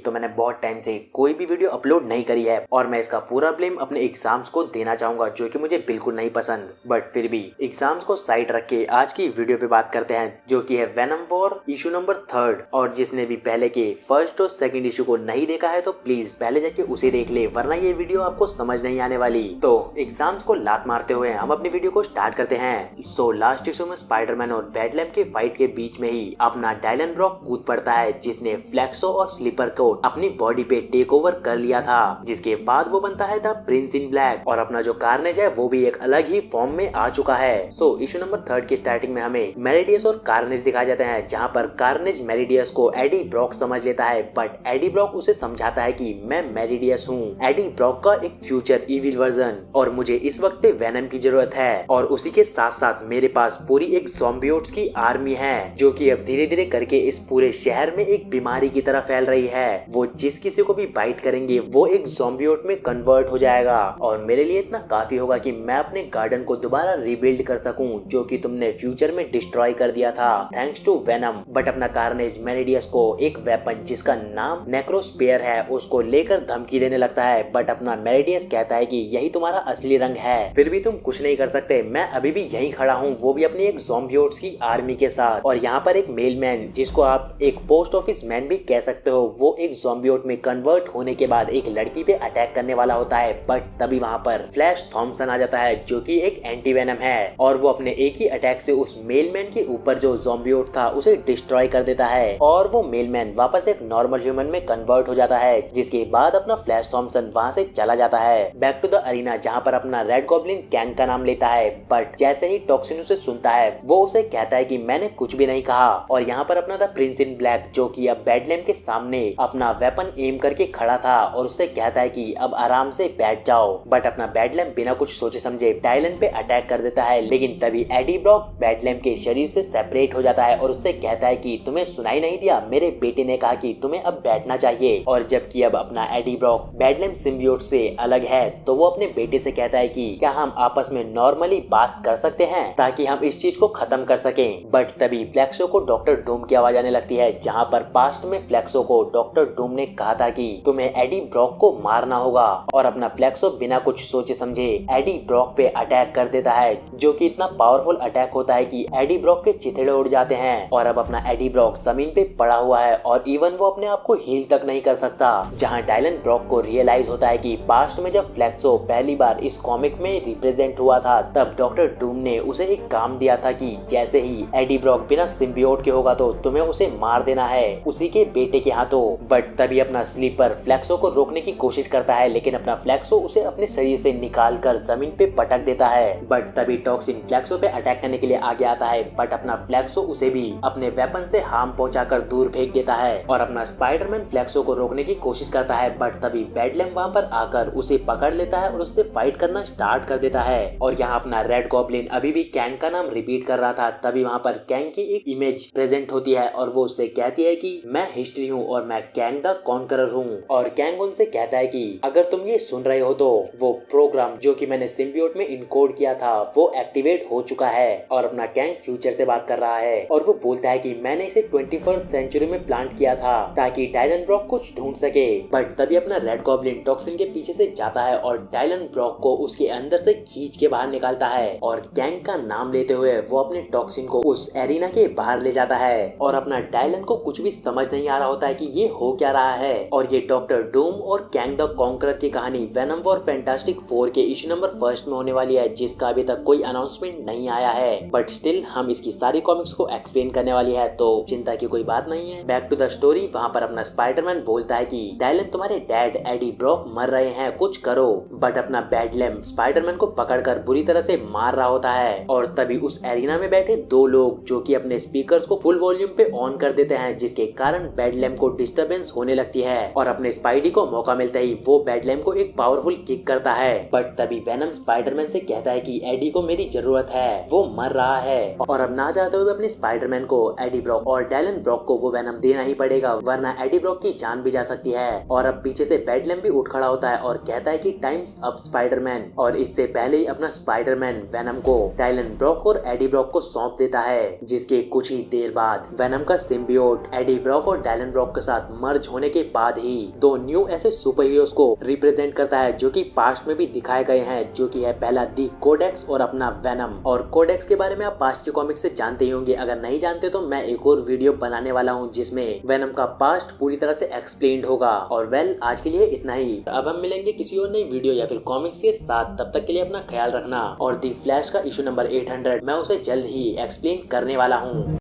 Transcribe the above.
तो मैंने बहुत टाइम से कोई भी वीडियो अपलोड नहीं करी है और मैं इसका पूरा ब्लेम अपने एग्जाम्स को देना चाहूंगा जो कि मुझे बिल्कुल नहीं पसंद। बट फिर भी एग्जाम्स को साइड रख के आज की वीडियो पे बात करते हैं जो कि है वेनम वॉर इशू नंबर 3। और जिसने भी पहले के फर्स्ट और सेकंड इशू को नहीं देखा है तो प्लीज पहले जाके उसे देख ले, वरना ये वीडियो आपको समझ नहीं आने वाली। तो एग्जाम्स को लात मारते हुए हम अपनी वीडियो को स्टार्ट करते हैं। सो लास्ट इशू में स्पाइडरमैन और बैडलैम के फाइट के बीच में ही अपना डायलन ब्रॉक कूद पड़ता है जिसने फ्लेक्सो और स्लीपर को अपनी बॉडी पे टेक ओवर कर लिया था, जिसके बाद वो बनता है द प्रिंस इन ब्लैक और अपना जो कार्नेज है वो भी एक अलग ही फॉर्म में आ चुका है। सो इशू नंबर 3 की स्टार्टिंग में हमें मेरिडियस और कार्नेज दिखाए जाते हैं, जहाँ पर कार्नेज मेरिडियस को एडी ब्रॉक समझ लेता है, बट एडी ब्रॉक उसे समझाता है कि मैं मेरिडियस हूँ, एडी ब्रॉक का एक फ्यूचर इविल वर्जन, और मुझे इस वक्त पे वेनम की जरूरत है। और उसी के साथ साथ मेरे पास पूरी एक ज़ॉम्बियोट्स की आर्मी है जो कि अब धीरे धीरे करके इस पूरे शहर में एक बीमारी की तरह फैल रही है। वो जिस किसी को भी बाइट करेंगे वो एक ज़ॉम्बियोट में कन्वर्ट हो जाएगा और मेरे लिए इतना काफी होगा कि मैं अपने गार्डन को दोबारा रिबिल्ड कर सकूं जो कि तुमने फ्यूचर में डिस्ट्रॉय कर दिया था थैंक्स टू वेनम। बट अपना कार्नेज मेरिडियस को एक वेपन जिसका नाम नेक्रोस्पेयर है उसको लेकर धमकी देने लगता है, बट अपना मेरिडियस कहता है कि यही तुम्हारा असली रंग है, फिर भी तुम कुछ नहीं कर सकते, मैं अभी भी यही खड़ा हूँ, वो भी अपनी एक ज़ॉम्बियोट्स की आर्मी के साथ। और यहाँ पर एक मेलमैन जिसको आप एक पोस्ट ऑफिस मैन भी कह सकते हो, वो एक ज़ॉम्बियोट में कन्वर्ट होने के बाद एक लड़की पे अटैक करने वाला होता है, बट तभी वहाँ पर फ्लैश थॉम्सन आ जाता है जो कि एक एंटी वेनम है और वो अपने एक ही अटैक से उस मेलमैन के ऊपर जो ज़ॉम्बियोट था उसे डिस्ट्रॉय कर देता है और वो मेलमैन वापस एक नॉर्मल ह्यूमन में कन्वर्ट हो जाता है, जिसके बाद अपना फ्लैश थॉम्सन वहाँ से चला जाता है बैक टू द अरीना, जहाँ पर अपना रेड गॉब्लिन कैंग का नाम लेता है। बट जैसे ही टॉक्सिन उसे सुनता है वो उसे कहता है कि मैंने कुछ भी नहीं कहा। और यहाँ पर अपना द प्रिंस इन ब्लैक जो कि अब बैडलैम के सामने अपना वेपन एम करके खड़ा था और उससे कहता है कि अब आराम से बैठ जाओ, बट अपना बैडलैम बिना कुछ सोचे समझे डायलन पे अटैक कर देता है। लेकिन तभी एडी ब्रॉक बैडलैम के शरीर से सेपरेट हो जाता है और उससे कहता है कि तुम्हें सुनाई नहीं दिया, मेरे बेटे ने कहा कि तुम्हें अब बैठना चाहिए। और जबकि अब अपना एडी ब्रॉक बैडलैम सिम्बियोट से अलग है तो वो अपने बेटे से कहता है कि क्या हम आपस में नॉर्मली बात कर सकते हैं ताकि हम इस चीज को खत्म कर सकें। बट तभी फ्लेक्सो को डॉक्टर डूम की आवाज आने लगती है, जहाँ पर पास्ट में फ्लेक्सो को डॉक्टर डूम ने कहा था कि तुम्हें एडी ब्रॉक को मारना होगा। और अपना फ्लेक्सो बिना कुछ सोचे समझे एडी ब्रॉक पे अटैक कर देता है जो कि इतना पावरफुल अटैक होता है कि एडी ब्रॉक के चिथड़े उड़ जाते हैं और अब अपना एडी ब्रॉक जमीन पे पड़ा हुआ है और इवन वो अपने आप को हील तक नहीं कर सकता। जहाँ डायलन ब्रॉक को रियलाइज होता है कि पास्ट में जब फ्लेक्सो पहली बार इस कॉमिक में रिप्रेजेंट हुआ था तब डॉक्टर डूम ने उसे एक काम दिया था कि जैसे ही एडी ब्रॉक बिना सिम्बियोट के होगा तो तुम्हें उसे मार देना है उसी के बेटे के हाथों। बट तभी अपना स्लीपर फ्लेक्सो को रोकने की कोशिश करता है, लेकिन अपना फ्लेक्सो उसे अपने शरीर से निकाल कर जमीन पे पटक देता है। बट तभी टॉक्सिन फ्लेक्सो पे अटैक करने के लिए आगे आता है, बट अपना फ्लेक्सो उसे भी अपने वेपन से हार्म पहुंचाकर दूर फेंक देता है और अपना स्पाइडरमैन फ्लेक्सो को रोकने की कोशिश करता है। बट तभी बैडलैम वहाँ पर आकर उसे पकड़ लेता है और उससे फाइट करना स्टार्ट कर देता है। और यहाँ अपना रेड गॉब्लिन अभी भी कैंग का नाम रिपीट कर रहा था, तभी वहाँ पर कैंग की एक इमेज प्रेजेंट होती है और वो उससे कहती है कि मैं हिस्ट्री हूँ और मैं कैंग द कॉन्करर हूँ। और कैंग उनसे कहता है कि अगर तुम ये सुन रहे हो तो वो प्रोग्राम जो कि मैंने सिम्बियोट में इनकोड किया था वो एक्टिवेट हो चुका है। और अपना कैंग फ्यूचर से बात कर रहा है और वो बोलता है कि मैंने इसे 21st सेंचुरी में प्लांट किया था ताकि डायलन ब्रॉक कुछ ढूंढ सके। बट तभी अपना रेड गॉब्लिन टॉक्सिन के पीछे से जाता है और डायलन ब्रॉक को उसके अंदर से खींच के बाहर निकालता है और कैंग का नाम लेते हुए वो अपने टॉक्सिन को उस एरिना के बाहर ले जाता है। और अपना डायलन को कुछ भी समझ नहीं आ रहा होता है कि ये हो क्या रहा है। और ये डॉक्टर डूम और कैंग द कॉन्करर की कहानी वेनम वॉर फैंटास्टिक 4 के इशू नंबर 1 में होने वाली है, जिसका अभी तक कोई अनाउंसमेंट नहीं आया है, बट स्टिल हम इसकी सारी कॉमिक्स को एक्सप्लेन करने वाली है तो चिंता की कोई बात नहीं है। बैक टू द स्टोरी, वहाँ पर अपना स्पाइडरमैन बोलता है कि डायलन तुम्हारे डैड एडी ब्रॉक मर रहे हैं, कुछ करो। बट अपना बैडलैम स्पाइडरमैन को पकड़कर बुरी तरह से मार रहा होता है और तभी उस एरिना में बैठे दो लोग जो कि अपने स्पीकर्स को फुल वॉल्यूम पे ऑन कर देते हैं, जिसके कारण बैडलैम को डिस्टरबेंस होने लगती है और अपने स्पाइडी को मौका मिलता ही वो बैडलैम को एक पावरफुल किक करता है। बट तभी वेनम स्पाइडरमैन से कहता है कि एडी को मेरी जरूरत है, वो मर रहा है। और अब ना चाहते हुए अपने स्पाइडरमैन को एडी ब्रॉक और डायलन ब्रॉक को वो वेनम देना ही पड़ेगा, वरना एडी ब्रॉक की जान भी जा सकती है। और अब पीछे से बैडलैम भी उठ खड़ा होता है और कहता है कि टाइम्स अप स्पाइडरमैन। और इससे पहले ही अपना स्पाइडरमैन वेनम को डायलन ब्रॉक और एडी ब्रॉक को सौंप देता है, जिसके कुछ ही देर बाद वेनम का सिम्बियोट एडी ब्रॉक और डायलन ब्रॉक के साथ मर्ज होने के बाद ही दो न्यू ऐसे सुपर हीरोज को रिप्रेजेंट करता है जो कि पास्ट में भी दिखाए गए हैं, जो कि है पहला दी कोडेक्स और अपना वेनम। और कोडेक्स के बारे में आप पास्ट के कॉमिक्स से जानते ही होंगे, अगर नहीं जानते तो मैं एक और वीडियो बनाने वाला हूँ जिसमें वेनम का पास्ट पूरी तरह से एक्सप्लेन्ड होगा। और वेल आज के लिए इतना ही। अब हम मिलेंगे किसी और नई वीडियो या फिर कॉमिक्स के साथ, तब तक के लिए अपना ख्याल रखना। और दी फ्लैश का इशू नंबर 800 मैं उसे जल्द ही एक्सप्लेन करने वाला हूँ।